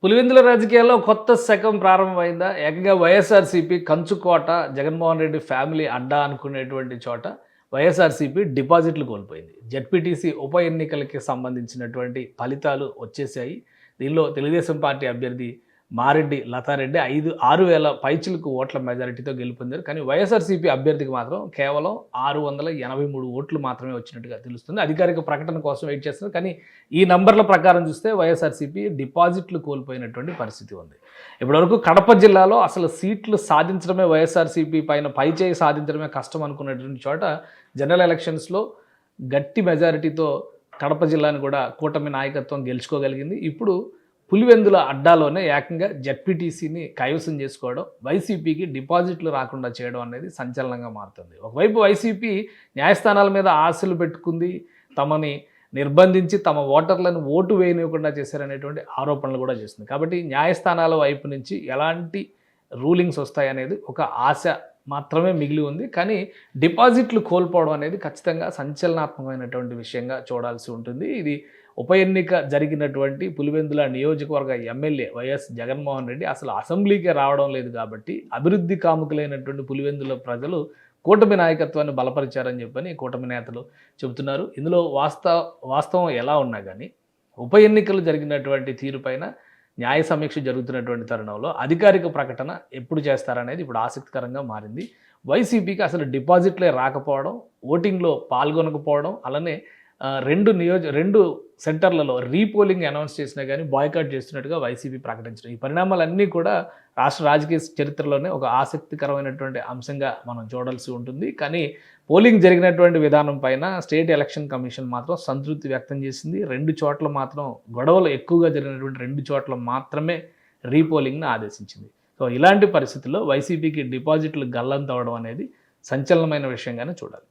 పులివెందుల రాజకీయాల్లో కొత్త శకం ప్రారంభమైందా? ఏకంగా వైఎస్ఆర్‌సీపీ కంచుకోట, జగన్మోహన్ రెడ్డి ఫ్యామిలీ అడ్డా అనుకునేటువంటి చోట వైఎస్ఆర్‌సీపీ డిపాజిట్లు కోల్పోయింది. జెడ్పీటీసీ ఉప ఎన్నికలకి సంబంధించినటువంటి ఫలితాలు వచ్చేసాయి. దీనిలో తెలుగుదేశం పార్టీ అభ్యర్థి మారెడ్డి లతారెడ్డి 6,000 పైచిలుకు ఓట్ల మెజారిటీతో గెలుపొందారు. కానీ వైఎస్ఆర్‌సీపీ అభ్యర్థికి మాత్రం కేవలం 683 ఓట్లు మాత్రమే వచ్చినట్టుగా తెలుస్తుంది. అధికారిక ప్రకటన కోసం వెయిట్ చేస్తున్నారు. కానీ ఈ నంబర్ల ప్రకారం చూస్తే వైఎస్ఆర్‌సీపీ డిపాజిట్లు కోల్పోయినటువంటి పరిస్థితి ఉంది. ఇప్పటివరకు కడప జిల్లాలో అసలు సీట్లు సాధించడమే వైఎస్ఆర్‌సీపీ పైన పైచేయి సాధించడమే కష్టం అనుకున్నటువంటి చోట జనరల్ ఎలక్షన్స్‌లో గట్టి మెజారిటీతో కడప జిల్లాని కూడా కూటమి నాయకత్వం గెలుచుకోగలిగింది. ఇప్పుడు పులివెందుల అడ్డాలోనే ఏకంగా జెడ్పీటీసీని కైవసం చేసుకోవడం, వైసీపీకి డిపాజిట్లు రాకుండా చేయడం అనేది సంచలనంగా మారుతుంది. ఒకవైపు వైసీపీ న్యాయస్థానాల మీద ఆశలు పెట్టుకుంది, తమని నిర్బంధించి తమ ఓటర్లను ఓటు వేయనివ్వకుండా చేశారనేటువంటి ఆరోపణలు కూడా చేస్తుంది. కాబట్టి న్యాయస్థానాల వైపు నుంచి ఎలాంటి రూలింగ్స్ వస్తాయనేది ఒక ఆశ మాత్రమే మిగిలి ఉంది. కానీ డిపాజిట్లు కోల్పోవడం అనేది ఖచ్చితంగా సంచలనాత్మకమైనటువంటి విషయంగా చూడాల్సి ఉంటుంది. ఇది ఉప ఎన్నిక జరిగినటువంటి పులివెందుల నియోజకవర్గ ఎమ్మెల్యే వైఎస్ జగన్మోహన్ రెడ్డి అసలు అసెంబ్లీకే రావడం లేదు కాబట్టి అభివృద్ధి కాముకులైనటువంటి పులివెందుల ప్రజలు కూటమి నాయకత్వాన్ని బలపరిచారని చెప్పని కూటమి నేతలు చెబుతున్నారు. ఇందులో వాస్తవం ఎలా ఉన్నా కానీ ఉప ఎన్నికలు జరిగినటువంటి తీరుపైన న్యాయ సమీక్ష జరుగుతున్నటువంటి తరుణంలో అధికారిక ప్రకటన ఎప్పుడు చేస్తారనేది ఇప్పుడు ఆసక్తికరంగా మారింది. వైసీపీకి అసలు డిపాజిట్లే రాకపోవడం, ఓటింగ్లో పాల్గొనకపోవడం, అలానే రెండు సెంటర్లలో రీపోలింగ్ అనౌన్స్ చేసినా కానీ బాయ్కాట్ చేస్తున్నట్టుగా వైసీపీ ప్రకటించడం. ఈ పరిణామాలన్నీ కూడా రాష్ట్ర రాజకీయ చరిత్రలోనే ఒక ఆసక్తికరమైనటువంటి అంశంగా మనం చూడాల్సి ఉంటుంది. కానీ పోలింగ్ జరిగినటువంటి విధానం పైన స్టేట్ ఎలక్షన్ కమిషన్ మాత్రం సంతృప్తి వ్యక్తం చేసింది. 2 చోట్ల మాత్రం గొడవలు ఎక్కువగా జరిగినటువంటి 2 చోట్ల మాత్రమే రీపోలింగ్ను ఆదేశించింది. సో ఇలాంటి పరిస్థితుల్లో వైసీపీకి డిపాజిట్లు గల్లంతవడం అనేది సంచలనమైన విషయంగానే చూడాలి.